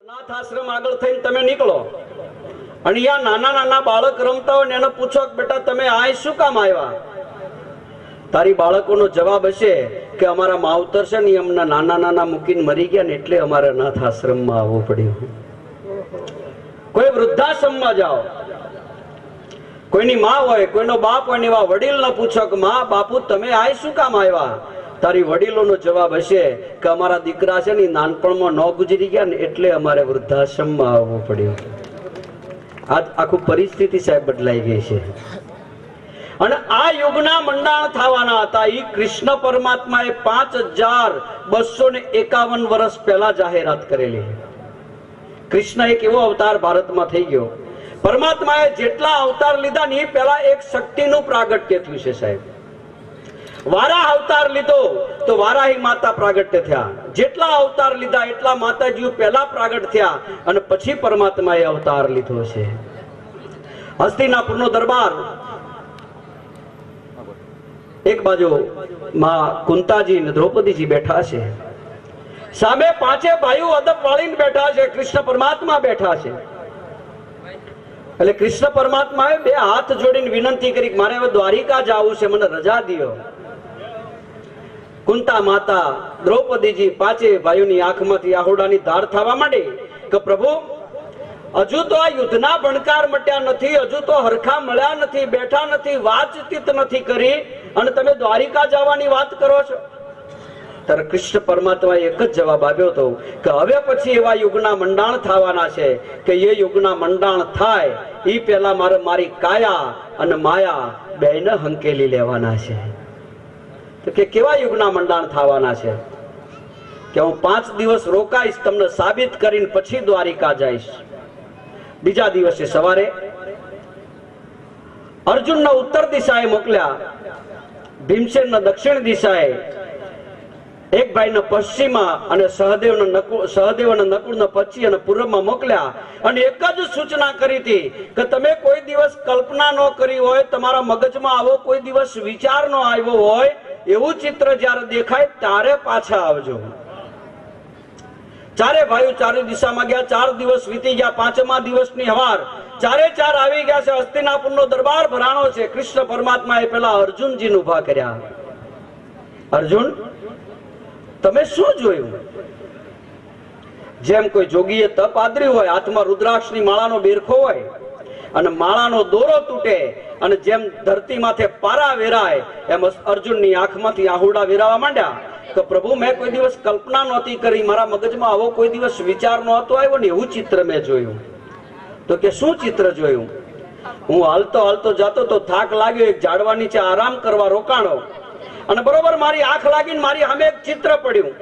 અનાથ આશ્રમ આગળ થઈને તમે નીકળો અને યા નાના નાના બાળક રમતા હોય ને એને પૂછો કે બેટા તમે આ શું કામ આવ્યા? તારી બાળકોનો જવાબ હશે કે અમારા માવતર છે ને એમના નાના નાના મૂકીને મરી ગયા ને એટલે અમારે અનાથ આશ્રમમાં આવવું પડ્યું. કોઈ વૃદ્ધાશ્રમમાં જાઓ, કોઈની માં હોય, કોઈનો બાપ હોય, એવા વડીલ ને પૂછો કે માં બાપુ તમે આ શું કામ આવ્યા? તારી વડીલોનો જવાબ હશે કે અમારા દીકરા છે ને નાનપણમાં ન ગુજરી ગયા ને એટલે અમારે વૃદ્ધાશ્રમમાં આવવું પડ્યું. આજ આખું પરિસ્થિતિ સાહેબ બદલાઈ ગઈ છે. અને આ યુગના મંડાણ થવાના હતા. એ કૃષ્ણ પરમાત્માએ 5251 વર્ષ પહેલા જાહેરાત કરેલી. કૃષ્ણ એક એવો અવતાર ભારતમાં થઈ ગયો. પરમાત્માએ જેટલા અવતાર લીધા ને એ પહેલા એક શક્તિનું પ્રાગટ્ય થયું છે સાહેબ. વારાહ અવતાર લીધો તો વારાહી માતા પ્રાગટ્ય થયા. જેટલા અવતાર લીધા એટલા માતાજીઓ પહેલા પ્રાગટ થયા અને પછી પરમાત્માએ અવતાર લીધો છે. હસ્તિનાપુરનો દરબાર, એક બાજુ માં કુંતાજી ને દ્રૌપદીજી બેઠા છે, સામે પાંચે ભાઈઓ અદબ વાળીને બેઠા છે, કૃષ્ણ પરમાત્મા બેઠા છે. એટલે કૃષ્ણ પરમાત્માએ બે હાથ જોડીને વિનંતી કરી કે મારે હવે દ્વારિકા જવું છે, મને રજા દિયો. કુંતા માતા, દ્રૌપદીજી પાંચે ભાઈઓની આંખમાંથી આહોડાની ધાર થવા માંડી કે પ્રભુ હજુ તો આ યુદ્ધના ભણકાર મટ્યા નથી, હજુ તો હરખા મળ્યા નથી, બેઠા નથી, વાતચીત નથી કરી અને તમે દ્વારિકા જવાની વાત કરો છો. ત્યારે કૃષ્ણ પરમાત્માએ એક જ જવાબ આપ્યો હતો કે હવે પછી એવા યુગના મંડાણ થવાના છે કે એ યુગના મંડાણ થાય એ પહેલા મારે મારી કાયા અને માયા બેને હંકેલી લેવાના છે. તો કે કેવા યુગના મંડાણ થવાના છે? કે હું 5 દિવસ રોકાઈશ, તમને સાબિત કરીને પછી દ્વારિકા જઈશ. બીજા દિવસે સવારે અર્જુનના ઉત્તર દિશાએ મોકલ્યા, ભીમસેનના દક્ષિણ દિશાએ, એક ભાઈને પશ્ચિમમાં અને સહદેવ અને નકુળને પશ્ચિમ અને પૂર્વમાં મોકલ્યા. અને એક જ સૂચના કરી હતી કે તમે કોઈ દિવસ કલ્પના ન કરી હોય, તમારા મગજમાં આવો કોઈ દિવસ વિચાર ન આવ્યો હોય, એવું ચિત્ર જયારે દેખાય ત્યારે પાછા આવજો. ચારે ભાઈઓ ચારે દિશામાં ગયા. 4 દિવસ વીતી ગયા. 5મા દિવસની હવાર ચારે ચાર આવી ગયા છે. હસ્તિનાપુરનો દરબાર ભરાણો છે. કૃષ્ણ પરમાત્માએ પેલા અર્જુનજીને ઉભા કર્યા. અર્જુન, તમે શું જોયું? જેમ કોઈ જોગીએ તપ આદર્યું હોય, હાથમાં રુદ્રાક્ષની માળાનો બેરખો હોય અને માળાનો દોરો તૂટે અને જેમ ધરતી માથે પારા વેરાય એમ અર્જુનની આંખમાંથી આહુડા વેરાવા માંડ્યા કે પ્રભુ મેં કોઈ દિવસ કલ્પના નહોતી કરી, મારા મગજમાં આવો કોઈ દિવસ વિચાર નહોતો આવ્યો ને એવું ચિત્ર મેં જોયું. તો કે શું ચિત્ર જોયું? હું હાલતો હાલતો જતો તો થાક લાગ્યો, એક ઝાડવા નીચે આરામ કરવા રોકાણો અને બરોબર મારી આંખ લાગીને મારી સામે એક ચિત્ર પડ્યું.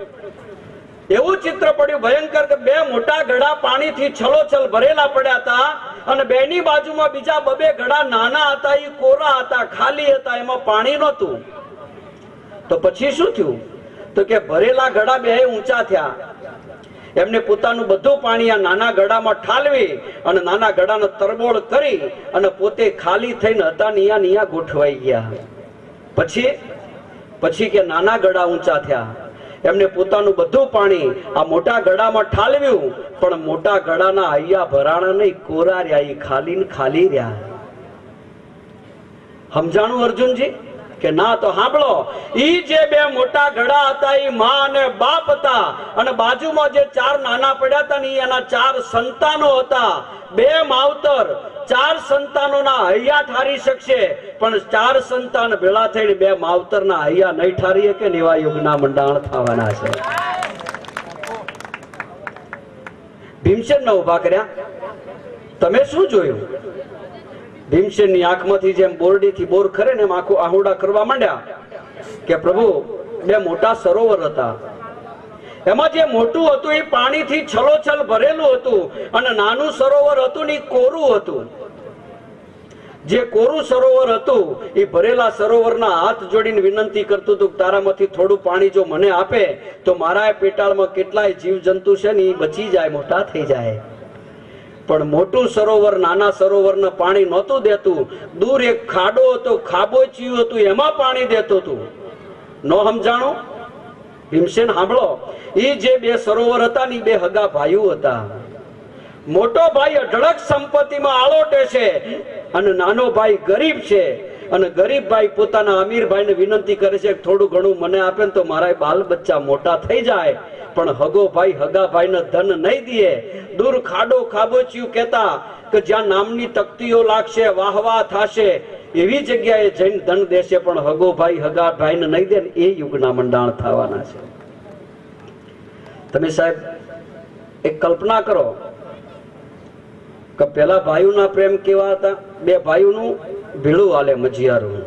એવું ચિત્ર પડ્યું ભયંકર કે 2 મોટા ઘડા પાણીથી છલોછલ ભરેલા પડ્યા હતા અને બેની બાજુમાં બીજા 2 ઘડા નાના હતા, એ કોરા હતા, ખાલી હતા, એમાં પાણી નહોતું. તો પછી શું થયું? તો કે ભરેલા ઘડા 2 ઊંચા થયા. એમને પોતાનું બધું પાણી આ નાના ઘડામાં ઠાલવી અને નાના ઘડાનો તરબોળ કરી અને પોતે ખાલી થઈને હતા નિયા ગોઠવાઈ ગયા. પછી કે નાના ઘડા ઊંચા થયા. એમને પોતાનું બધું પાણી આ મોટા ઘડામાં ઠાલવ્યું, પણ મોટા ઘડાના હૈયા ભરાણા નહીં, કોરા રહ્યા, એ ખાલી ને ખાલી રહ્યા. સમજાણું અર્જુનજી? કે ના? તો સાંભળો, ઈ જે 2 મોટા ઘડા હતા એ માં અને બાપ હતા અને બાજુમાં જે 4 નાના પડ્યા હતા ને એના 4 સંતાનો હતા. 2 માવતર 4 સંતાનોના હૈયા ઠારી શકશે, પણ 4 સંતાન ભેળા થઈને 2 માવતરના હૈયા નહીં ઠારી શકે ને એવા યુગના મંડાણ થવાના છે. ભીમસેનને ઉભા કર્યા. તમે શું જોયું? ભીમસેનની આંખમાંથી જેમ બોરડીથી બોર ખરે ને એમ આખું આહુડા કરવા માંડ્યા કે પ્રભુ 2 મોટા સરોવર હતા. એમાં જે મોટું હતું એ પાણીથી છલોછલ ભરેલું હતું અને નાનું સરોવર હતું ને એ કોરું હતું. જે કોરું સરોવર હતું એ ભરેલા સરોવરના હાથ જોડીને વિનંતી કરતું હતું કે તારામાંથી થોડું પાણી જો મને આપે તો મારા પેટાળમાં કેટલાય જીવજંતુ છે ને એ બચી જાય, મોટા થઈ જાય. પણ મોટું સરોવર નાના સરોવરને પાણી નહોતું દેતું. દૂર એક ખાડો હતો, ખાબોચિયું હતું, એમાં પાણી દેતું હતું. નો સમજાણું? ભીમસેન સાંભળો, એ જે 2 સરોવર હતા ને 2 હગા ભાઈઓ હતા. મોટો ભાઈ અઢળક સંપત્તિમાં આળોટે છે અને નાનો ભાઈ ગરીબ છે, અને ગરીબ ભાઈ પોતાના અમીર ભાઈને વિનંતી કરે છે કે થોડું ઘણું મને આપે ને તો મારા બાલ બચ્ચા મોટા થઈ જાય. પણ હગો ભાઈ હગા ભાઈને ધન નહીં દે. દૂર ખાડો ખાબોચિયું કહેતા કે જ્યાં નામની તકતીઓ લાગશે, વાહવા થશે, એવી જગ્યાએ જઈને ધન દેશે, પણ હગો ભાઈ હગા ભાઈને નહીં દે ને એ યુગના મંડાણ થવાના છે. તમે સાહેબ એક કલ્પના કરો કે પેલા ભાઈઓના પ્રેમ કેવા હતા. બે ભાઈઓનું ભેળું હાલે, મજિયારું.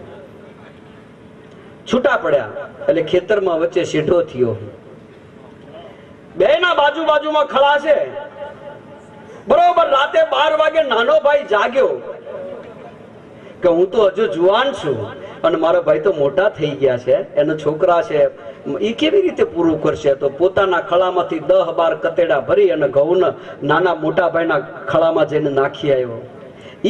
છૂટા પડ્યા એટલે ખેતરમાં વચ્ચે સીધો થયો. બે ના બાજુમાં ખડા છે. બરોબર રાતે 12 વાગે નાનો ભાઈ જાગ્યો કે હું તો હજુ જુવાન છું અને મારા ભાઈ તો મોટા થઈ ગયા છે, એના છોકરા છે, એ કેવી રીતે પૂરું કરશે? તો પોતાના ખળામાંથી 10-12 કતેડા ભરી અને ઘઉં નાના મોટા ભાઈના ખળામાં જઈને નાખી આવ્યો.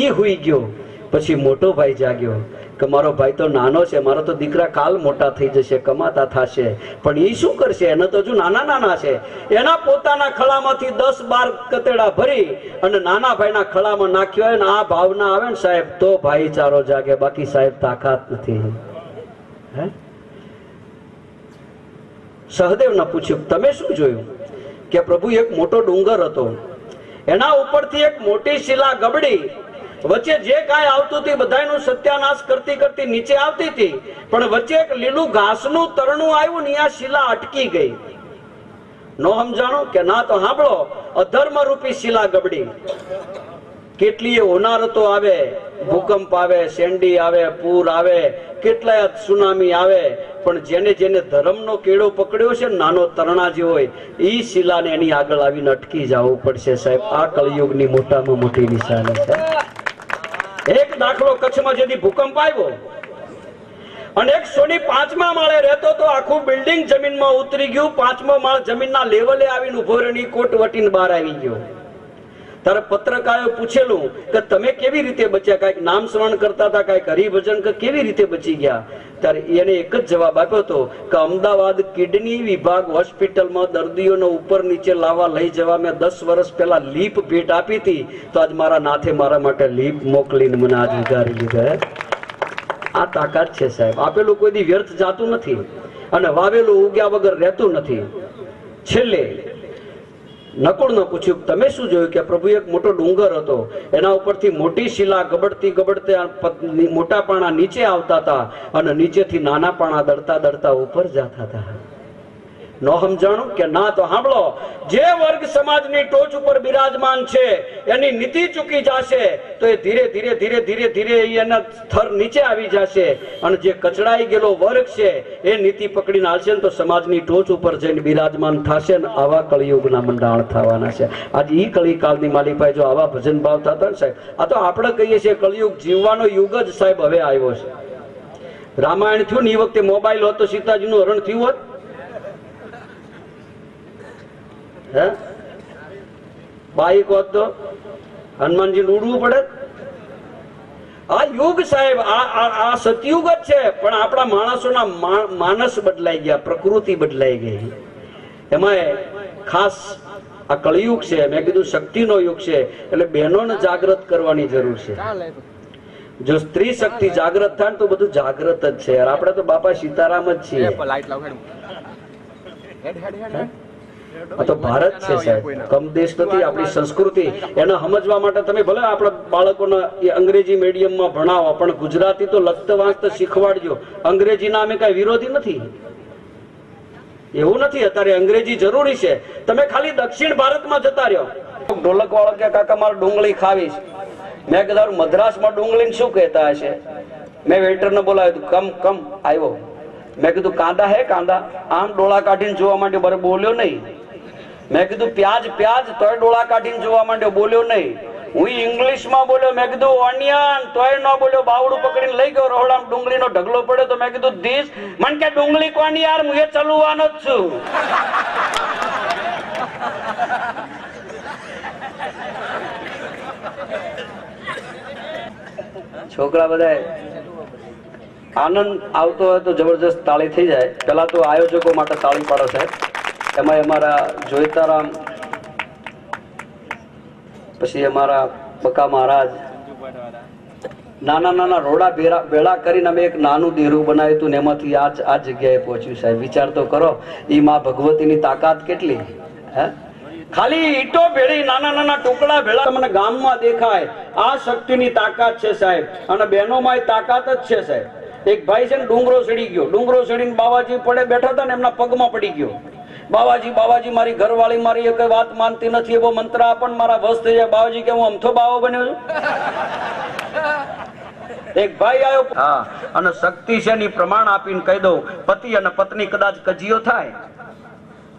ઈ હુઈ ગયો. પછી મોટો ભાઈ જાગ્યો કે મારો ભાઈ તો નાનો છે, મારો તો દીકરા કાલ મોટા થઈ જશે, કમાતા થશે, પણ એ શું કરશે? એને તો હજુ નાના છે. એના પોતાના ખળામાંથી 10-12 કતેડા ભરી અને નાના ભાઈના ખળામાં નાખ્યો હોય ને આ ભાવના આવે ને સાહેબ તો ભાઈચારો જાગે, બાકી સાહેબ તાકાત નથી. હે સહદેવને પૂછ્યું તમે શું જોયું? કે પ્રભુ એક મોટો ડુંગર હતો, એના ઉપરથી એક મોટી શિલા ગબડી, વચ્ચે જે કાંઈ આવતું હતું બધાનું સત્યાનાશ કરતી કરતી નીચે આવતી હતી, પણ વચ્ચે એક લીલું ઘાસનું તરણું આવ્યું ને આ શિલા અટકી ગઈ. નો સમજાણું કે ના તો સાંભળો, અધર્મ રૂપી શિલા ગબડી. કેટલીય હોનારતો આવે, ભૂકંપ આવે, શેંડી આવે, પૂર આવે, કેટલાય સુનામી આવે, પણ જેને જેને ધર્મનો કેળો પકડ્યો છે નાનો તરણા જે હોય ઈ શિલાને એની આગળ આવીને અટકી જવું પડશે. સાહેબ આ કળિયુગની મોટામાં મોટી નિશાની છે. એક દાખલો, કચ્છમાં જેથી ભૂકંપ આવ્યો અને એક સોની 5મા માળે રહેતો તો આખું બિલ્ડિંગ જમીનમાં ઉતરી ગયું. 5મો માળ જમીનના લેવલે આવીને ઉભો રહીને કોટ વટીને બહાર આવી ગયો. તારે પત્રકારે પૂછેલું કે તમે કેવી રીતે બચ્યા? કઈક નામ સ્મરણ કરતા હતા, કઈક હરિભજન, કેવી રીતે બચી ગયા? ત્યારે એને એક જ જવાબ આપ્યો હતો કે અમદાવાદ કિડની વિભાગ હોસ્પિટલમાં દર્દીઓને ઉપર નીચે લાવવા લઈ જવા મેં 10 વર્ષ પહેલા લીપ ભેટ આપી હતી, તો આજ મારા નાથે મારા માટે લીપ મોકલીને મને આજ ઉગારી લીધા. આ તાકાત છે સાહેબ. આપેલું કોઈ દી વ્યર્થ જાતું નથી અને વાવેલું ઉગ્યા વગર રહેતું નથી. છેલ્લે નકુળને પૂછ્યું તમે શું જોયું? કે પ્રભુ એક મોટો ડુંગર હતો, એના ઉપરથી મોટી શિલા ગબડતી ગબડતે મોટા પાણા નીચે આવતા હતા અને નીચેથી નાના પાણા દડતા દડતા ઉપર જતા હતા. નો સમજાણું કે ના તો સાંભળો, જે વર્ગ સમાજની ટોચ ઉપર બિરાજમાન છે એની નીતિ ચૂકી જશે તો એ ધીરે ધીરે ધીરે ધીરે ધીરે એના સ્તર નીચે આવી જશે, અને જે કચડાઈ ગયેલો વર્ગ છે એ નીતિ પકડીને હાલશે ને તો સમાજની ટોચ ઉપર જઈને બિરાજમાન થશે ને આવા કળિયુગના મંડાણ થવાના છે. આજે ઈ કળીકાળની માલિપાઈ જો આવા ભજન ભાવ થતા ને સાહેબ, આ તો આપણે કહીએ છીએ કળિયુગ જીવવાનો યુગ જ સાહેબ હવે આવ્યો છે. રામાયણ થયું ને એ વખતે મોબાઈલ હોત તો સીતાજીનું હરણ થયું હોત? બાઈક હોત તો હનુમાનજી ઉડવું પડે. આ યુગ સાહેબ આ સતયુગ જ છે, પણ આપણા માણસોના માનસ બદલાઈ ગયા, પ્રકૃતિ બદલાઈ ગઈ. એમાં ખાસ આ કળિયુગ છે, મેં કીધું શક્તિનો યુગ છે, એટલે બહેનોને જાગૃત કરવાની જરૂર છે. જો સ્ત્રી શક્તિ જાગૃત થાય ને તો બધું જાગૃત જ છે. આપણે તો બાપા સીતારામ જ છીએ. આ તો ભારત છે સાહેબ, કમ દેશ નથી. આપણી સંસ્કૃતિ એને સમજવા માટે તમે ભલે આપણા બાળકોને અંગ્રેજી મીડિયમમાં ભણાવો, પણ ગુજરાતી તો લખતા વાંચતા શીખવાડજો. અંગ્રેજીના અમે કઈ વિરોધી નથી, એવું નથી. અત્યારે અંગ્રેજી જરૂરી છે. તમે ખાલી દક્ષિણ ભારતમાં જતા રહ્યો, ઢોલક વાળો કે કાકા મારે ડુંગળી ખાવીશ. મેં કીધું મદ્રાસમાં ડુંગળી શું કહેતા હશે? મેં વેઇટરને બોલાવ્યું, કમ કમ આવ્યો. મેં કીધું કાંદા હે કાંદા? આમ ડોળા કાઢીને જોવા માંડ્યો, બરે બોલ્યો નહીં. મેં કીધું પ્યાજ પ્યાજ, તોય ડોળા કાઢીને જોવા માંડ્યો, બોલ્યો નહીં. હું ઇંગ્લિશમાં બોલ્યો, મેં કીધું ઓનિયન, તોય ન બોલ્યો. બાવડું પકડીને લઈ ગયો, રહોડામાં ડુંગળીનો ઢગલો પડ્યો તો મેં કીધું ધીસ. મને કે ડુંગળી કોની યાર, હું એ ચલવાનો જ છું. છોકરા બધા આનંદ આવતો હોય તો જબરજસ્ત તાળી થઈ જાય. પેલા તો આયોજકો માટે તાળી પાડો સાહેબ. એમાં અમારા જોઈતારામ પછી અમારા બકા મહારાજ નાના નાના રોડા ભેળા કરીને અમે એક નાનું દેરું બનાવ્યું હતું ને એમાંથી આ જગ્યાએ પહોંચ્યું સાહેબ. વિચાર તો કરો, ઈ માં ભગવતીની તાકાત કેટલી. હે, ખાલી ઈટો ભેળી નાના નાના ટુકડા ભેળા તમને ગામમાં દેખાય. આ શક્તિની તાકાત છે સાહેબ. અને બહેનોમાં તાકાત જ છે સાહેબ. એક ભાઈ છે ને ડુંગરો ચડી ગયો, ડુંગરો ચડીને બાવાજી પડે બેઠા હતા ને એમના પગમાં પડી ગયો. બાવાજી બાવાજી મારી ઘરવાળી મારી એક વાત માનતી નથી, એવો મંત્ર આપણ મારા વસ થઈ જાય. બાવાજી કે હું અમથો બાવો બન્યો છું. એક ભાઈ આવ્યો, હા, અને શક્તિ છે ની પ્રમાણ આપીને કહી દઉં, પતિ અને પત્ની કદાચ કજીયો થાય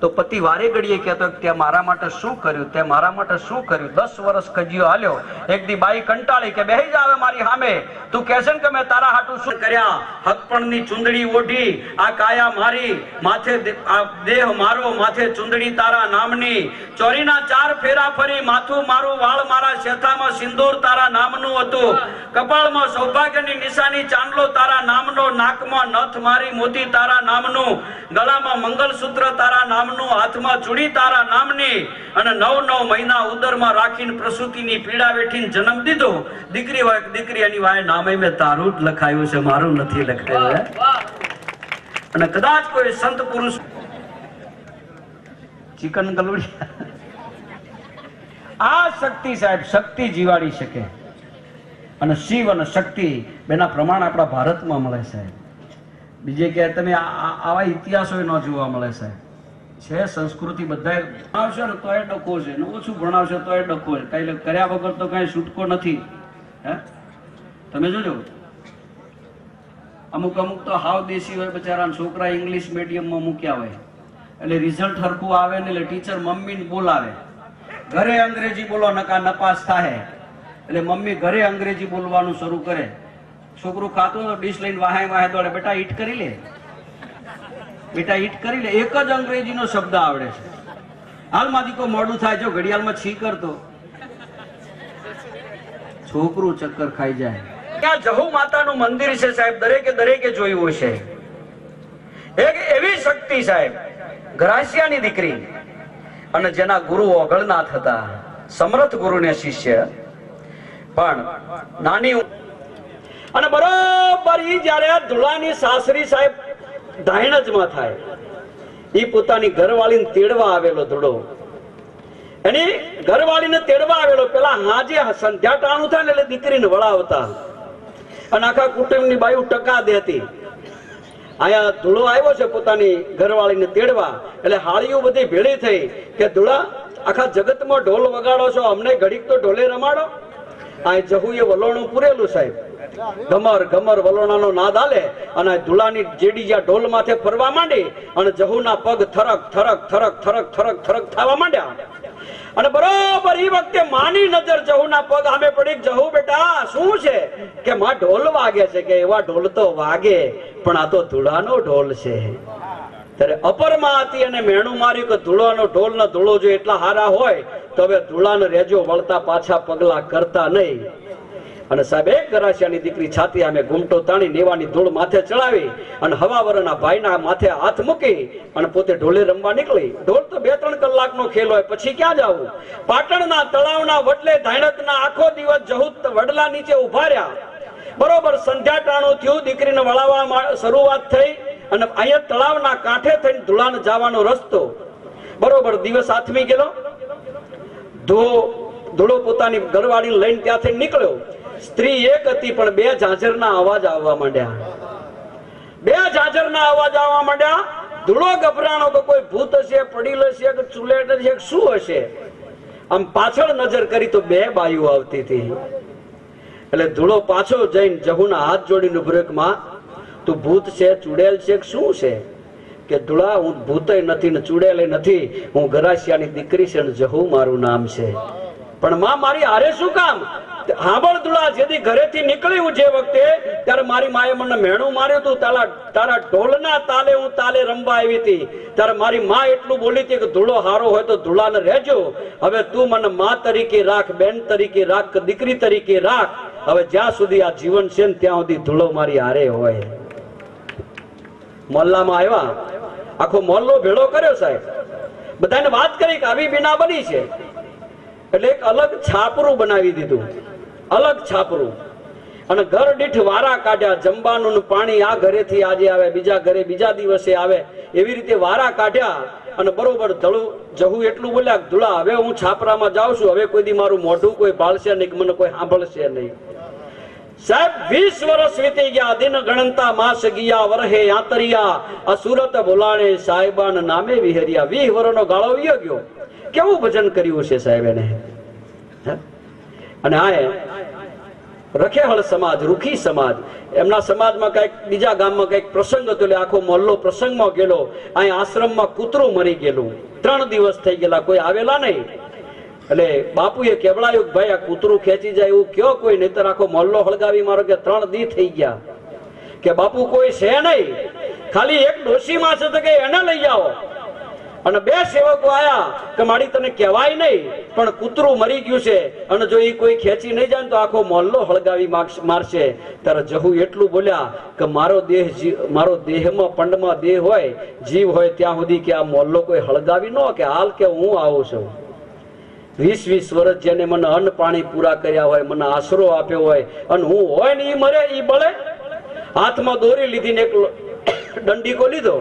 તો પતિ વારે ઘડીએ કહેતો તે મારા માટે શું કર્યું, તે મારા માટે શું કર્યું. 10 વર્ષ કજીયો હાલ્યો. એક દી બાઈ કંટાળી કે બેહી જાવે મારી સામે, તું કહેશે ને કે મેં તારા હાટું શું કર્યા. હકપણની ચુંદડી ઓઢી, આ કાયા મારી માથે, આ દેહ મારો માથે ચુંદડી તારા નામની, ચોરીના 4 ફેરા ફરી માથું મારું, વાળ મારા શેથામાં સિંદૂર તારા નામનું હતું, કપાળમાં સૌભાગ્યની નિશાની ચાંદલો તારા નામનો, નાકમાં નથ મારી મોતી તારા નામનું, ગળામાં મંગલસૂત્ર તારા નામનું, હાથમાં ચૂડી તારા નામની, અને 9 મહિના ઉદરમાં રાખીને પ્રસૂતિની પીડા વેઠીને જન્મ દીધો. દીકરી હોય દીકરી, એની વાય નામે મેં તારું જ લખાયું છે, મારું નથી લખાયું. અને કદાચ કોઈ સંત પુરુષ ચિકન ગલુડિયા, આ શક્તિ સાહેબ, શક્તિ જીવાડી શકે. અને શિવ અને શક્તિ બેના પ્રમાણ આપણા ભારતમાં મળે સાહેબ. બીજે કે તમે આવા ઇતિહાસો ન જોવા મળે સાહેબ. છે સંસ્કૃતિ બધા ભણાવશો ને તો એ ડખો છે, ને ઓછું ભણાવશો તો એ ડખો છે. કઈ કર્યા વગર તો કઈ છૂટકો નથી. હે, તમે જોજો, અમુક અમુક તો હાવ દેશી હોય બચારા, છોકરા ઇંગ્લિશ મીડિયમમાં મૂક્યા હોય એટલે રિઝલ્ટ હરખું આવે ને એટલે ટીચર મમ્મીને બોલાવે, ઘરે અંગ્રેજી બોલો નકા નપાસ થાય. એટલે મમ્મી ઘરે અંગ્રેજી બોલવાનું શરૂ કરે. છોકરું ખાતું તો ડીશ લઈને વાહે વાહે દોડે, બેટા ઈટ કરી લે, બેટા ઈટ કરી લે. એક જ અંગ્રેજીનો શબ્દ આવડે છે. હાલમાં દીકો મોડું થાય, જો ઘડિયાળમાં છી કરતો છોકરું ચક્કર ખાઈ જાય. ત્યાં જહુ માતાનું મંદિર છે સાહેબ, દરેકે જોયું છે. એક એવી શક્તિ સાહેબ, ઘરાસિયાની દીકરી, અને જેના ગુરુ ઓગળનાથ હતા, સમર્થ ગુરુને શિષ્ય, પણ નાની. અને બરોબર ઈ જયારે ધુલાની સાસરી સાહેબ ધાયણજમાં થાય, ઈ પોતાની ઘરવાળીને તેડવા આવેલો ધુડો, એની ઘરવાળીને તેડવા આવેલો. પેલા હાજે સંધ્યા ટાણું થાય ને એટલે દીકરીને વળાવતા, અને આખા કુટુંબની બાયુ ટકા દેતી. અહીંયા ધૂળો આવ્યો છે પોતાની ઘરવાળીને તેડવા, એટલે હાળીઓ બધી ભેળી થઈ કે ધૂળા આખા જગતમાં ઢોલ વગાડો છો, અમને ઘડીક તો ઢોલે રમાડો. આ જહુએ વલોણું પૂરેલું સાહેબ, ગમર ગમર વલોણાનો નાદ આલે, અને ધૂળાની જેડી જ્યાં ઢોલ માથે ફરવા માંડી, અને જહુના પગ થરક થરક થરક થરક થરક થરક થવા માંડ્યા. અને બરોબર એ વખતે માની નજર જહુના પગ સામે પડી. જહુ બેટા શું છે? કે માં ઢોલ વાગે છે. કે એવા ઢોલ તો વાગે, પણ આ તો ધૂળાનો ઢોલ છે. ત્યારે અપરમાં હતી અને મેણું માર્યું કે ધૂળાનો ઢોલ ના ધૂળો જો એટલા હારા હોય તો હવે ધૂળાને રેજો વળતા પાછા પગલા કરતા નહીં. અને સાહેબ એક ગરાસિયાની દીકરી છાતી આમે ઘૂમટો તાણી નેવાની ધૂળ માથે ચડાવી અને હવાવરના ભાઈના માથે હાથ મૂકી અને પોતે ઢોલે રમવા નીકળી. ઢોલ તો 2-3 કલાકનો ખેલ હોય, પછી ક્યાં જવું? પાટણના તળાવના વડલે ધાયણકના આખો દિવસ જહુ વડલા નીચે ઉભા રહ્યા. બરોબર સંધ્યા ટાણું થયું, દીકરીને વળાવવા શરૂઆત થઈ, અને અહીંયા તળાવના કાંઠે થઈને ધુલાને જવાનો રસ્તો. બરોબર દિવસ આથમી ગયેલો. ધૂળો પોતાની ઘરવાળીને લઈને ત્યાંથી નીકળ્યો. સ્ત્રી એક હતી, પણ 2 ઝાંઝરના અવાજ આવવા માંડ્યા. 2 ઝાંઝરના અવાજ આવવા માંડ્યા. ધૂળો ગભરાણો કે કોઈ ભૂત હશે, પડીલ હશે, કે ચુલેટ હશે, શું હશે. આમ પાછળ નજર કરી તો 2 બાઈઓ આવતી હતી. એટલે ધૂળો પાછો જઈને જહુના હાથ જોડીને ઉભર્યો, માં તું ભૂત છે, ચુડેલ છે, શું છે? કે ધૂળા હું ભૂતય નથી ને ચુડેલ નથી, હું ગરાસિયાની દીકરી છે, જહુ મારું નામ છે. પણ માં મારી હારે શું કામ? હાંભળ ધૂળા, જેથી ઘરેથી નીકળી હું જે વખતે, ત્યારે મારી માએ મને મેણું માર્યું હતું. તારા ઢોલના તાલે હું તાલે રમવા આવી હતી. ત્યારે મારી માં એટલું બોલી હતી કે ધૂળો હારો હોય તો ધૂળાને રહેજો. હવે તું મને માં તરીકે રાખ, બેન તરીકે રાખ, દીકરી તરીકે રાખ. હવે જ્યાં સુધી આ જીવન છે ને ત્યાં સુધી ધૂળો મારી હારે હોય. મોહલ્લામાં આવ્યા, આખો મોહલ્લો ભેળો કર્યો સાહેબ. બધાને વાત કરી કે આવી બીના બની છે. એટલે એક અલગ છાપરું બનાવી દીધું, અલગ છાપરું. અને ઘર દીઠ વારા કાઢ્યા. જમવાનું પાણી આ ઘરેથી આજે આવે, બીજા ઘરે બીજા દિવસે આવે, એવી રીતે વારા કાઢ્યા. અને બરોબર જહુ એટલું બોલ્યા, ધુળા હવે હું છાપરામાં જાઉં છું, હવે કોઈ દી મારું મોઢું કોઈ ભાળશે નહીં, મને કોઈ સાંભળશે નહીં. સાહેબ 20 વર્ષ વીતી ગયા, દિન ગણતા માસ ગયા, વરહે યાતરિયા, આ સુરત બોલાણે સાહેબાન નામે વિહર્યા. 20 વર્ષનો ગાળો વીયો ગયો. કેવું ભજન કર્યું છે સાહેબ એને. અને આ રખેહળ સમાજ, રૂખી સમાજ, એમના સમાજમાં કઈક બીજા ગામમાં કઈક પ્રસંગ હતો એટલે આખો મોહલ્લો પ્રસંગમાં ગયેલો. અહીં આશ્રમમાં કૂતરું મરી ગયેલું, 3 દિવસ થઈ ગયેલા, કોઈ આવેલા નહીં. એટલે બાપુએ કેવડાયું, ભાઈ આ કૂતરું ખેંચી જાય એવું કયો કોઈ, નહીતર આખો મોહલ્લો હળગાવી મારો. કે 3 દી થઈ ગયા. કે બાપુ કોઈ છે નહીં, ખાલી એક ડોશીમાં છે, તો કે એને લઈ આવો. અને 2 સેવકો આયા કે મારી તને કહેવાય નહીં, પણ કૂતરું મરી ગયું છે, અને જો એ કોઈ ખેંચી નહીં જાય તો આખો મોહલ્લો હળગાવી મારશે. ત્યારે જહુ એટલું બોલ્યા કે મારો દેહમાં પંડમાં દેહ હોય, જીવ હોય ત્યાં સુધી કે આ મોહલ્લો કોઈ હળગાવી ન કે હાલ કે હું આવું છું. 20 વર્ષ જેને મને અન્ન પાણી પૂરા કર્યા હોય, મને આશરો આપ્યો હોય, અને હું હોય ને એ મરે, એ બળે. હાથમાં દોરી લીધી ને એક દંડીકો લીધો,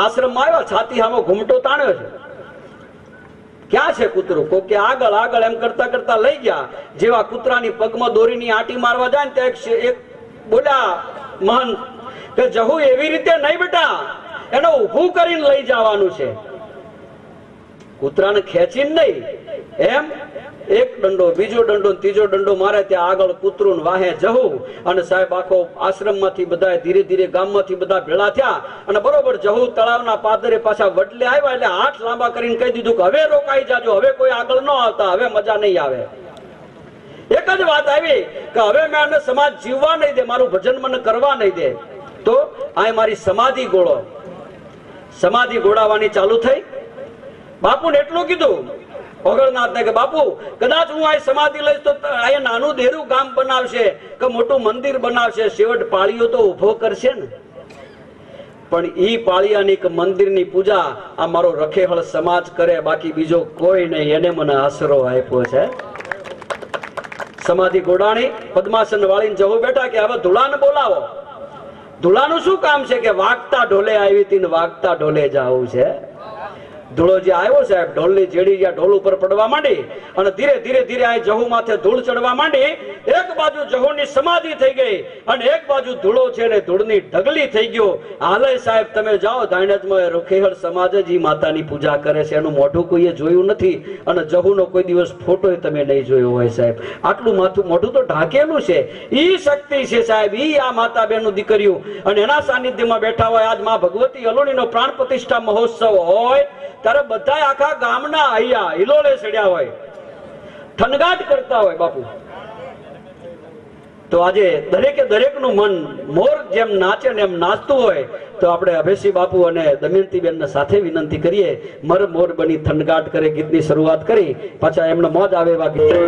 આશ્રમમાં આવ્યા, છાતી સામે ઘૂમટો તાણ્યો છે. ક્યાં છે કૂતરું? કોઈ કે આગળ આગળ એમ કરતા કરતા લઈ ગયા. જેવા કૂતરાની પગમાં દોરીની આંટી મારવા જાય ને ત્યાં એક બોલ્યા મહંત કે જહુ એવી રીતે નહીં બેટા, એને ઊભું કરીને લઈ જવાનું છે, કૂતરાને ખેંચીને નહીં. એમ એક દંડો, બીજો દંડો, ત્રીજો દંડો મારે ત્યાં આગળ કૂતરું વાહે જહુ. અને સાહેબ આખો આશ્રમમાંથી બધા ધીરે ધીરે ગામમાંથી બધા ભેળા થયા. અને બરોબર જહુ તળાવના પાદરે પાછા વડલે આવ્યા એટલે હાથ લાંબા કરીને કહી દીધું કે હવે રોકાઈ જાજો, હવે કોઈ આગળ ન આવતા, હવે મજા નહીં આવે. એક જ વાત આવી કે હવે મેં આને સમાજ જીવવા નહીં દે, મારું ભજન મને કરવા નહીં દે. તો આ મારી સમાધિ ગોળો, સમાધિ ગોળાવાની ચાલુ થઈ. બાપુને એટલું કીધું ઓગળનાથને કે બાપુ કદાચ હું આ સમાધિ લઈશ તો અહીંયા નાનું દેરું ગામ બનાવશે કે મોટું મંદિર બનાવશે, છેવટ પાળીઓ તો ઉભો કરશે ને. પણ ઈ પાળિયાની કે મંદિરની પૂજા આ મારો રખેહળ સમાજ કરે, બાકી બીજો કોઈ નહીં. એને મને આશરો આપ્યો છે. સમાધિ ગોડાણી પદ્માસન વાળીને જવું બેઠા કે હવે ધુળાને બોલાવો. ધુળાનું શું કામ છે કે વાગતા ઢોલે આવી હતી ને વાગતા ઢોલે જવું છે. ધૂળો જે આવ્યો સાહેબ, ઢોલની જેડી જ્યાં ઢોલ ઉપર પડવા માંડી અને ધીરે ધીરે ધીરે આ જહુ માથે ધૂળ ચડવા માંડી. એક બાજુ જહુની સમાધિ થઈ ગઈ અને એક બાજુ ધૂળો છે ને ધૂળની ઢગલી થઈ ગયો. હાલે સાહેબ તમે જાઓ ધાણેજમાં, રખેહળ સમાજ જ માતાની પૂજા કરે છે, એનું મોઢું કોઈએ જોયું નથી અને જહુનો કોઈ દિવસ ફોટો તમે નહીં જોયો હોય સાહેબ. આટલું મોઢું તો ઢાંકેલું છે. ઈ શક્તિ છે સાહેબ, ઈ આ માતા બેનું દીકરીઓ. અને એના સાનિધ્યમાં બેઠા હોય. આજ માં ભગવતી અલોણીનો પ્રાણ પ્રતિષ્ઠા મહોત્સવ હોય ત્યારે બધા આખા ગામના અહીંયા હિલોળે ચડ્યા હોય, ઠનગાટ કરતા હોય બાપુ. તો આજે દરેકે દરેકનું મન મોર જેમ નાચે ને એમ નાચતું હોય. તો આપણે અભેસિંહ બાપુ અને દમયંતીબેન સાથે વિનંતી કરીએ, મર મોર બની ઠનગાટ કરે ગીતની શરૂઆત કરી. પાછા એમને મોજ આવે એવા મોર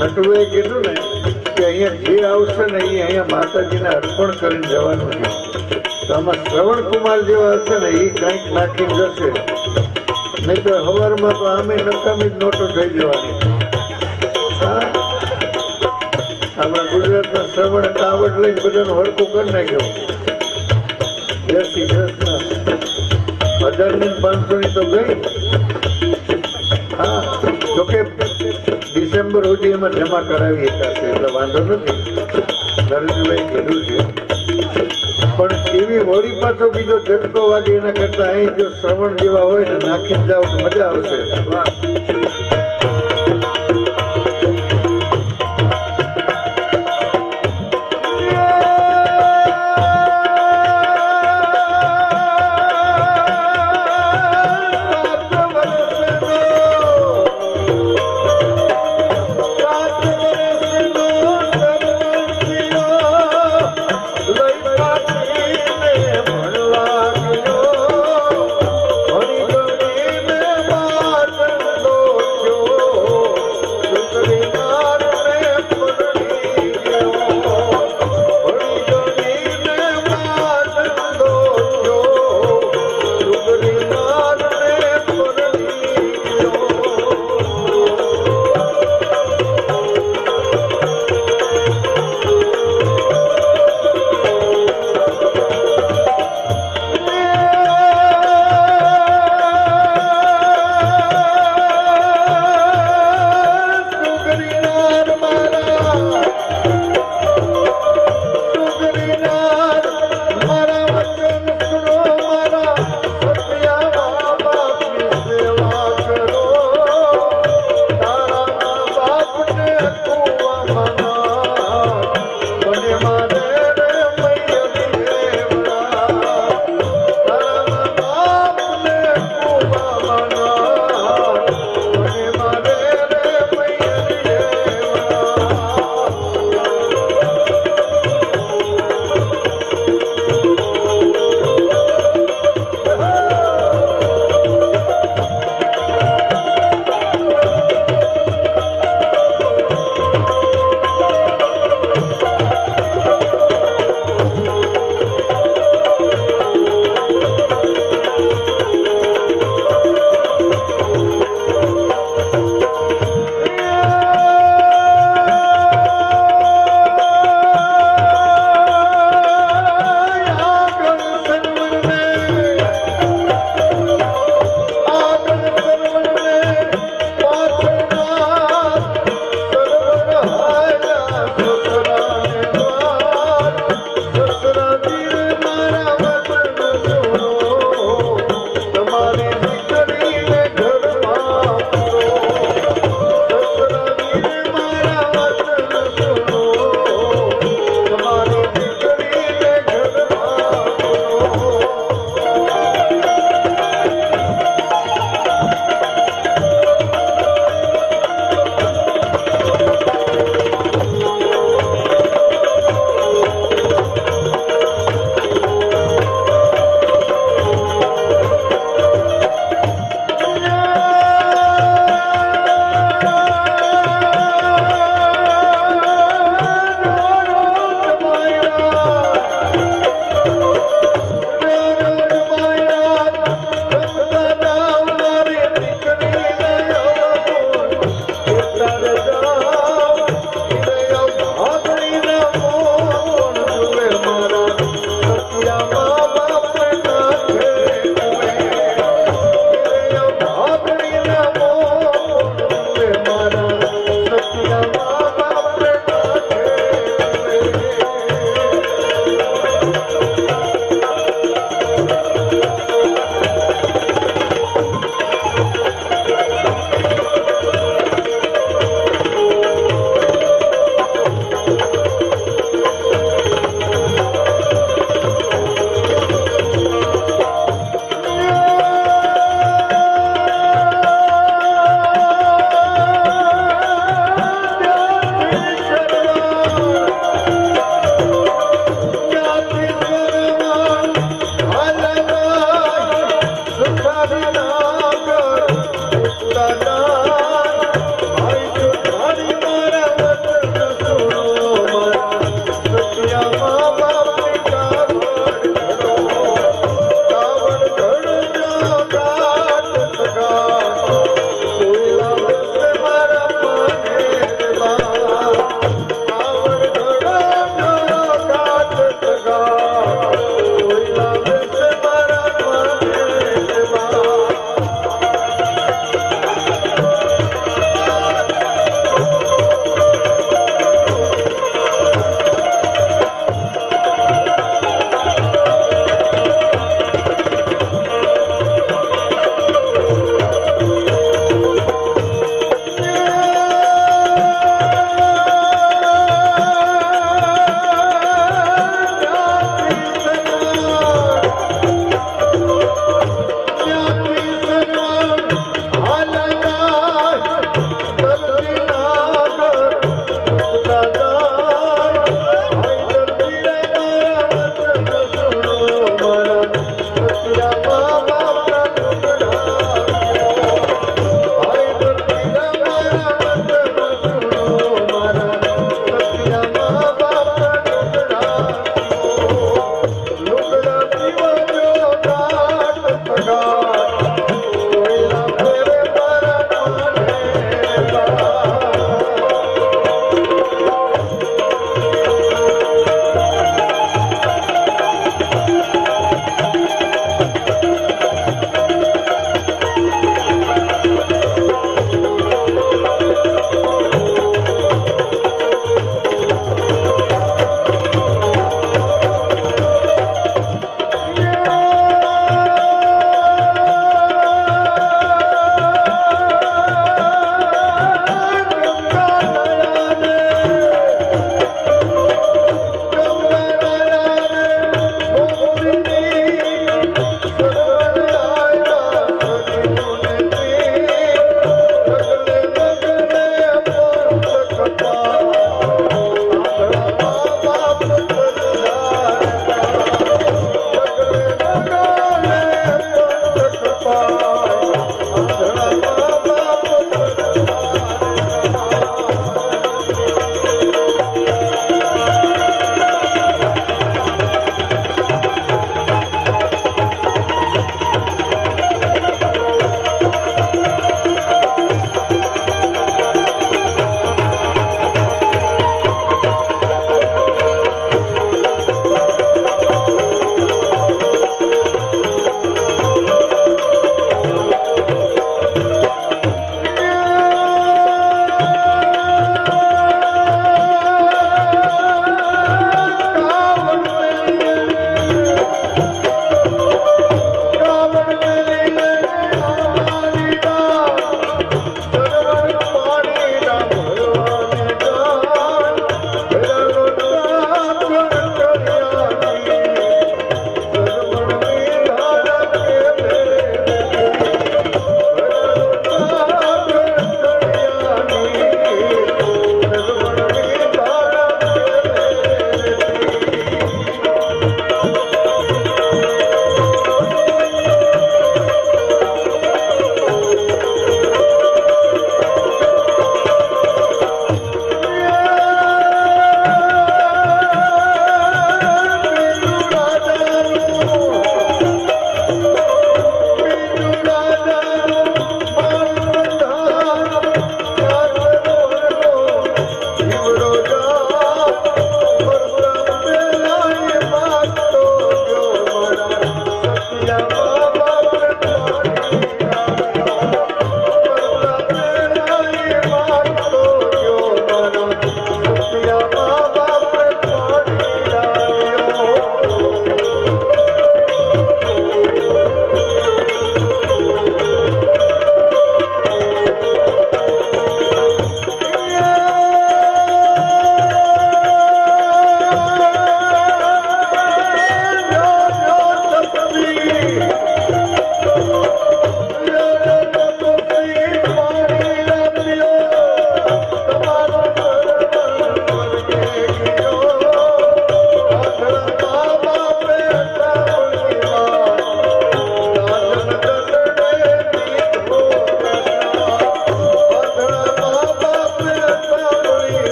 નટુએ કીધું ને કે અહીંયા જે આવશે ને એ અહીંયા માતાજીને અર્પણ કરીને જવાનું છે. તો આમાં શ્રવણ કુમાર જેવા હશે ને એ કંઈક નાખી જશે, નહીં તો હવારમાં તો આમે નકામી જ નોટો થઈ જવાની. આપણા ગુજરાતના શ્રવણ કાવડ લઈને બધાનું હરકું કરી નાખ્યો. 10 થી 10 1000 ની 500 ની તો ગઈ. હા, જોકે ડિસેમ્બર સુધી એમાં જમા કરાવી શકાશે એટલે વાંધો નથી, નરેન્દ્રભાઈ કીધું છે. પણ એવી હોળી પાછો બીજો ઝટકો વાગે એના કરતા અહીં જો શ્રવણ જેવા હોય ને નાખીને જાવ તો મજા આવશે.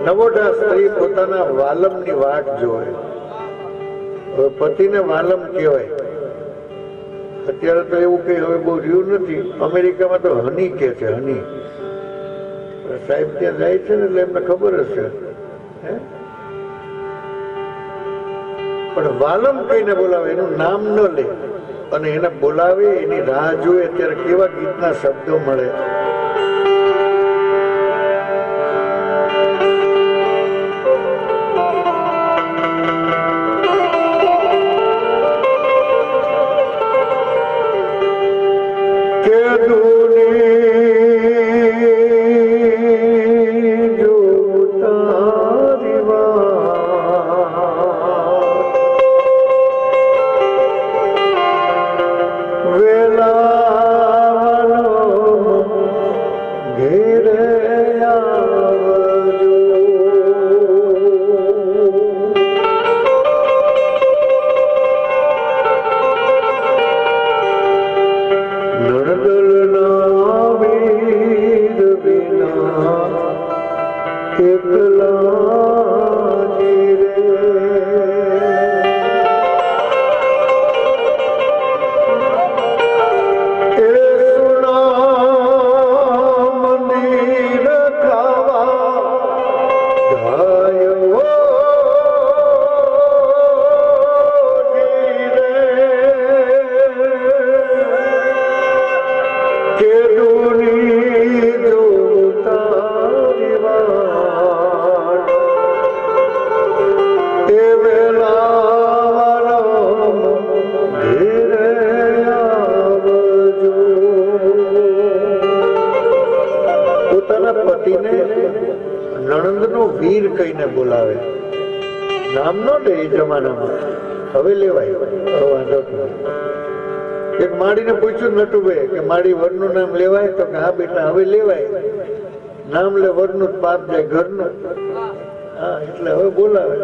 નવોઢા સ્ત્રી પોતાના વાલમની વાટ જોવે. હવે પતિને વાલમ કહેવાય. અત્યારે તો એવું કઈ હવે બહુ રહ્યું નથી. અમેરિકામાં તો હની કે છે, હની. સાહેબ ત્યાં જાય છે ને એટલે એમને ખબર હશે. પણ વાલમ કહીને બોલાવે, એનું નામ ન લે અને એને બોલાવે, એની રાહ જોવે. અત્યારે કેવા ગીતના શબ્દો મળે. નણંદનો વીર કહીને બોલાવે. નામ નો લે એ જમાનામાં. હવે લેવાય, વાંધો નહીં. એક માડીને પૂછ્યું નટુભાઈ કે માડી વરનું નામ લેવાય? તો કે હા બેટા હવે લેવાય. નામ લે વરનું જ પાપ જાય ઘરનું. હા, એટલે હવે બોલાવે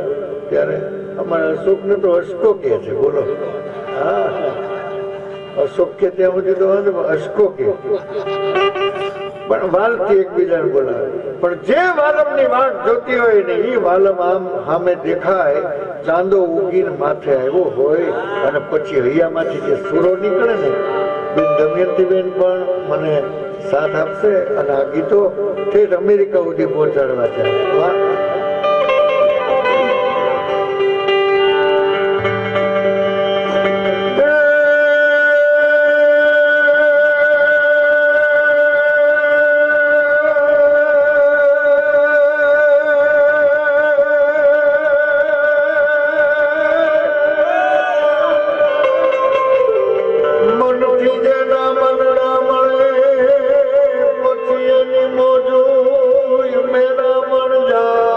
ત્યારે અમારા અશોક ને તો અશકો કે છે. બોલો. હા, અશોક કે ત્યાં સુધી તો વાંધો, અશકો કે પણ વાલથી એકબીજાને બોલાવે. પણ જે વાલમની વાટ જોતી હોય ને એ વાલમ આમ સામે દેખાય, ચાંદો ઉગીને માથે આવ્યો હોય અને પછી હૈયામાંથી જે સૂરો નીકળે ને, બેન દમયંતી બેન પણ મને સાથ આપશે અને આ ગીતો ઠેઠ અમેરિકા સુધી પહોંચાડવા છે. વાહ. મેરા મન જા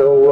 Oh,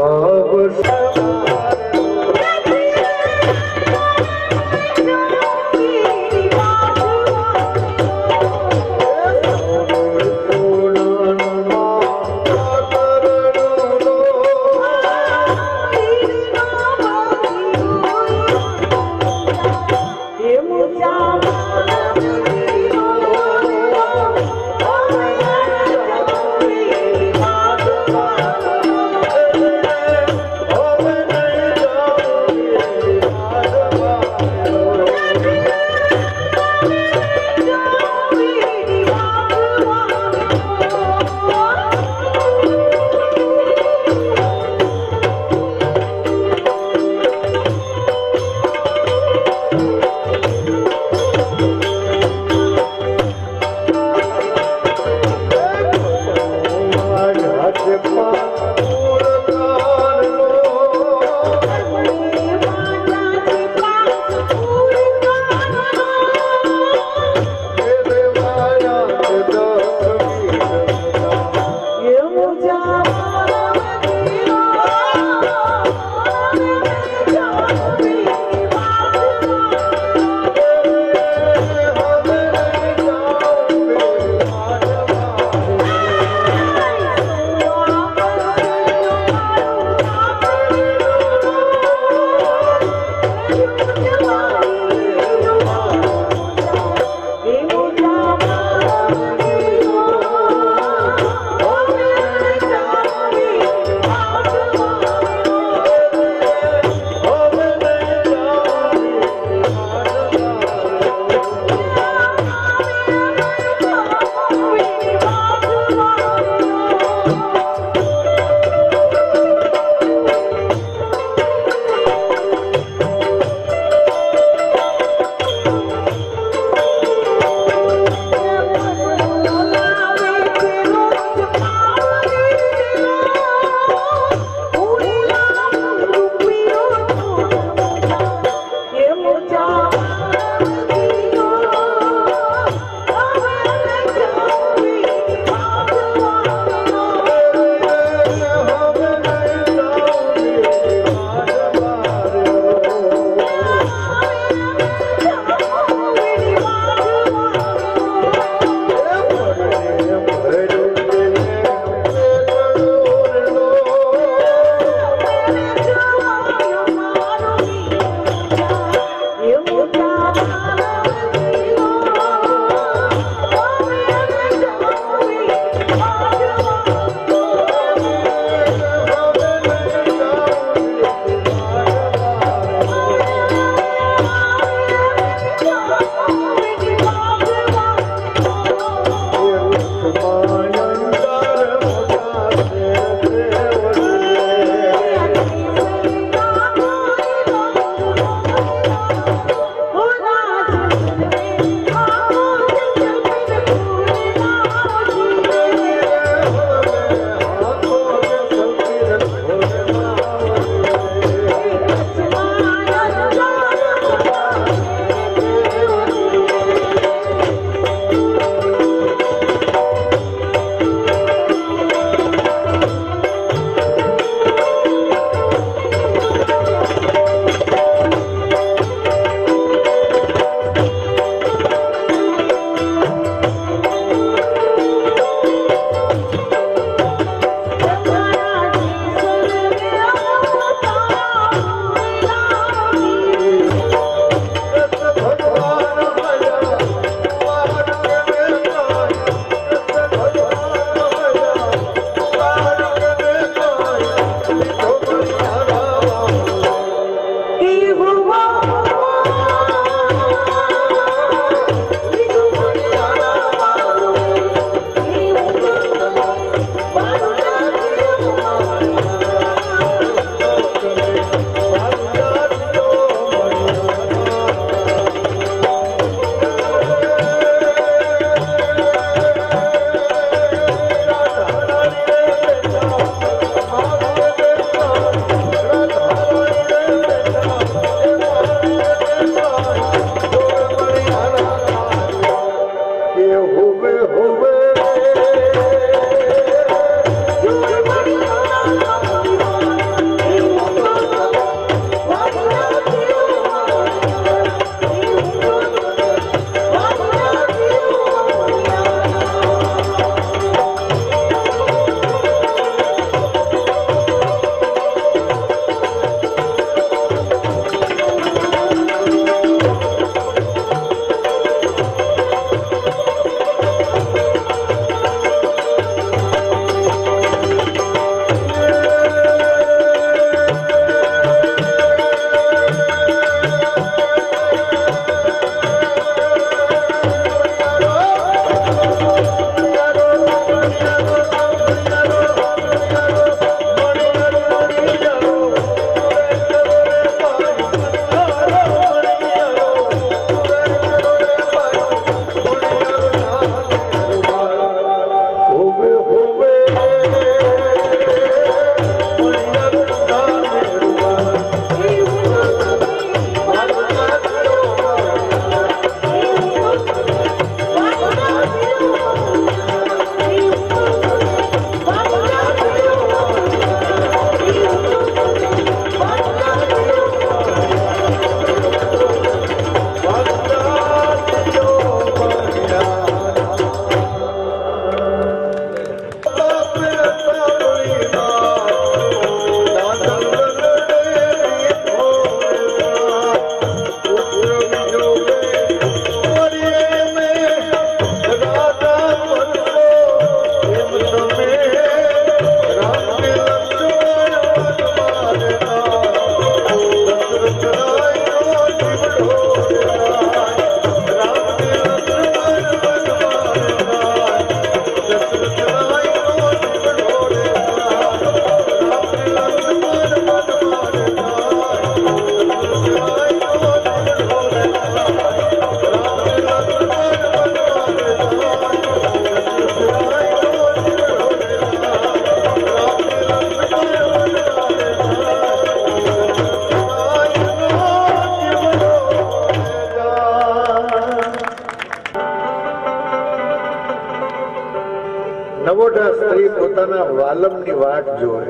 વાલમની વાટ જોવે.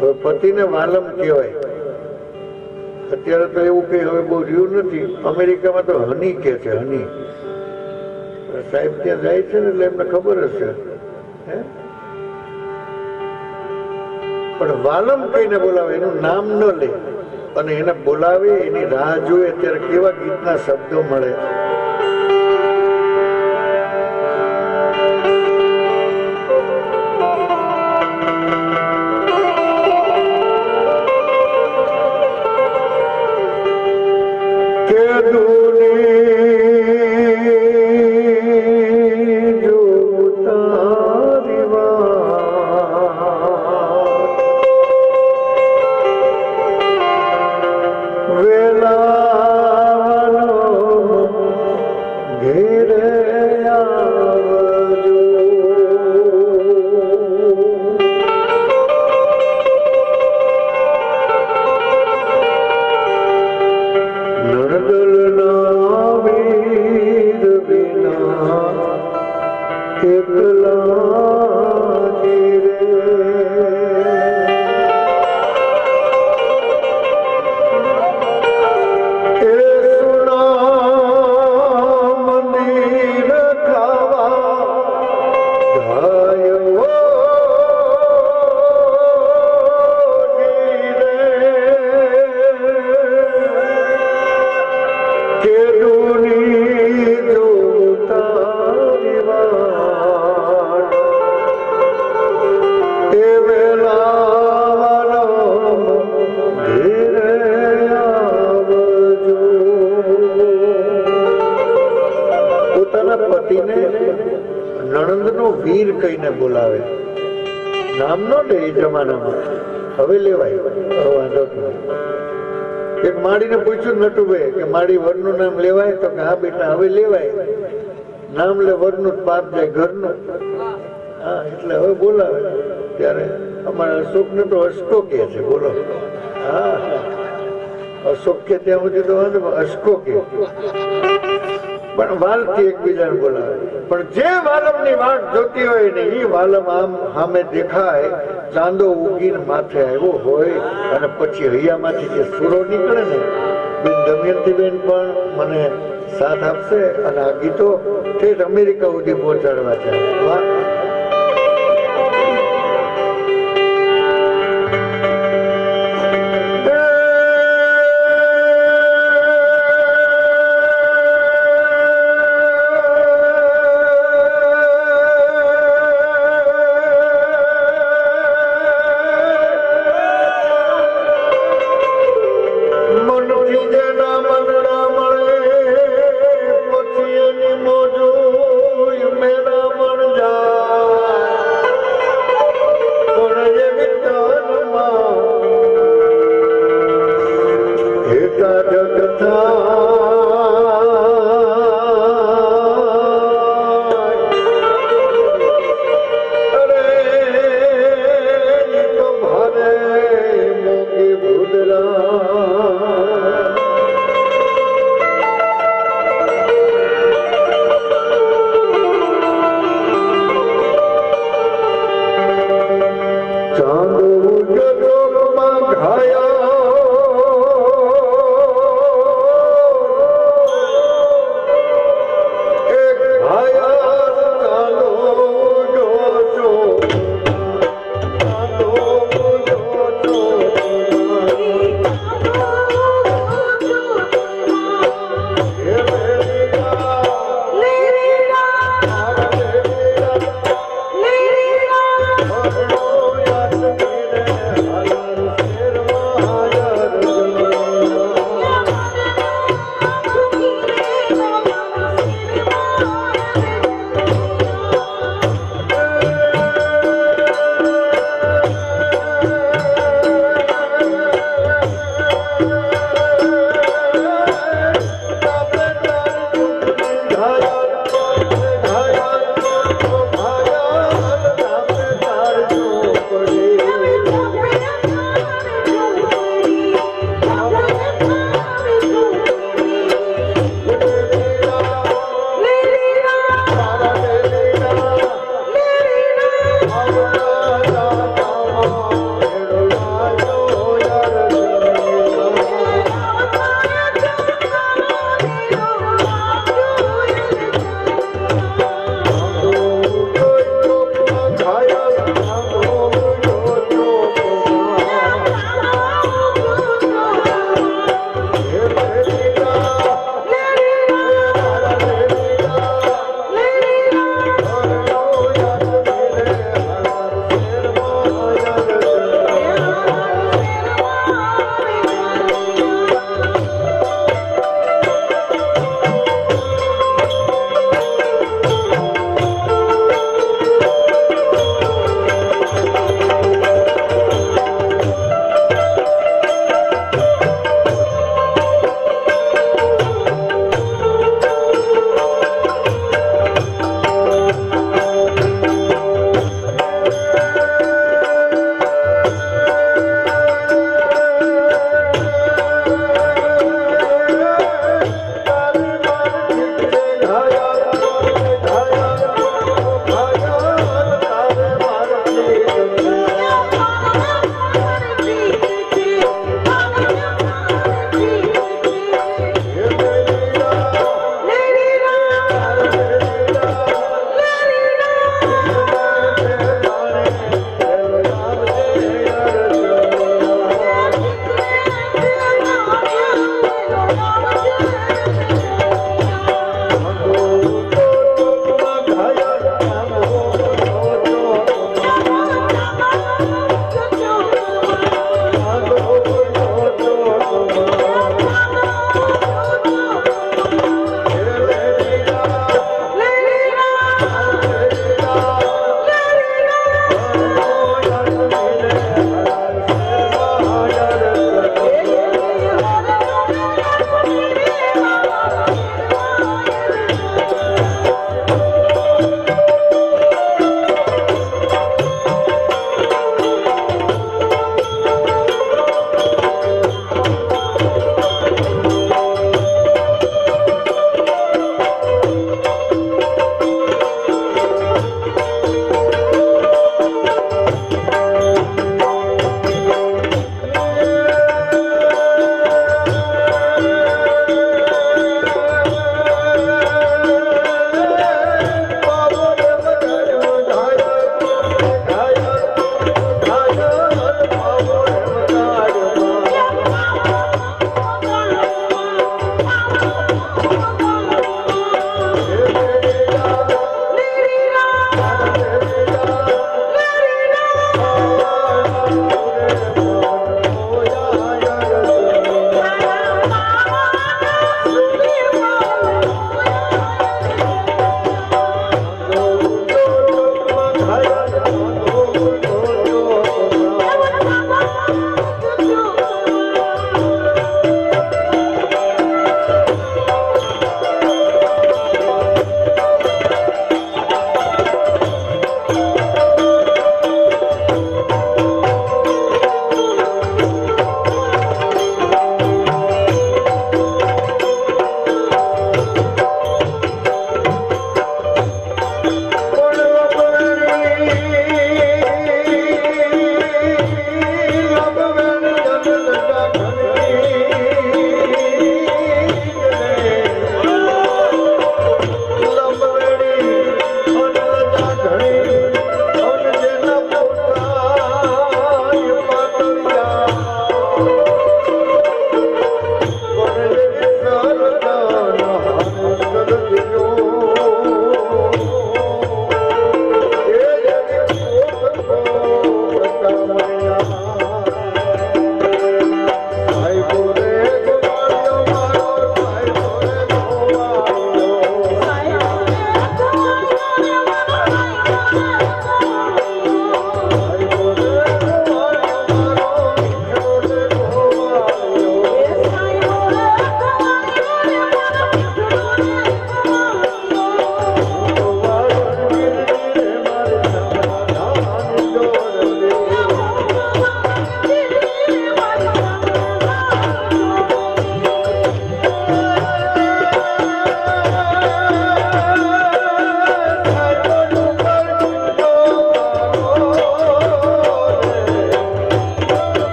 હવે પતિને વાલમ કહેવાય. અત્યારે તો એવું કઈ હવે બહુ રહ્યું નથી. અમેરિકામાં તો હની કે છે, હની. સાહેબ ત્યાં જાય છે ને એટલે એમને ખબર હશે. પણ વાલમ કહીને બોલાવે, એનું નામ ન લે અને એને બોલાવે, એની રાહ જોવે. અત્યારે કેવા ગીતના શબ્દો મળે. નણંદનો વીર કહીને બોલાવે. નામ નો લે એ જમાનામાં. હવે લેવાય, વાંધો નહીં. એક માડીને પૂછ્યું નટુભાઈ કે માડી વરનું નામ લેવાય? તો કે હા બેટા હવે લેવાય. નામ લે વરનું પાપ જાય ઘરનું. હા, એટલે હવે બોલાવે. ત્યારે અમારા અશોકને તો અશકો કે છે. બોલો. હા, અશોક કે ત્યાં સુધી તો વાંધો, અશકો કે પણ વાલથી એકબીજાને બોલાવે. પણ જે વાલમની વાટ જોતી હોય ને એ વાલમ આમ સામે દેખાય, ચાંદો ઉગીને માથે આવ્યો હોય અને પછી હૈયામાંથી જે સુરો નીકળે ને, બેન દમયંતી બેન પણ મને સાથ આપશે અને આ ગીતો ઠેઠ અમેરિકા સુધી પહોંચાડવા છે. વાહ. મેરા મન જા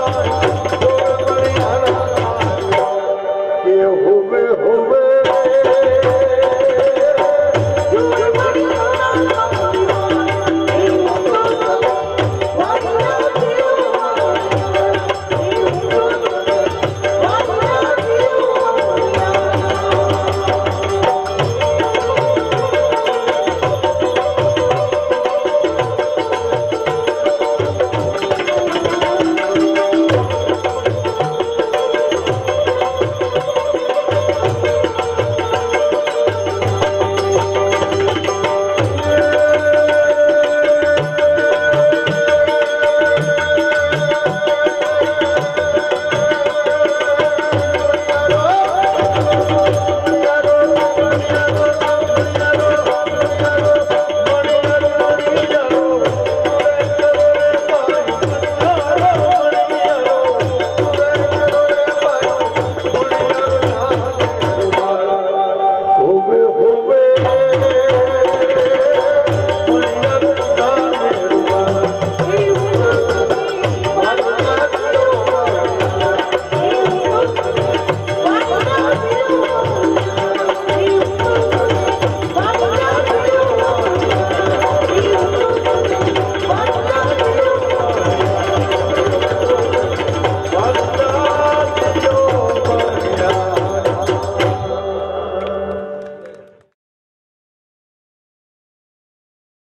રે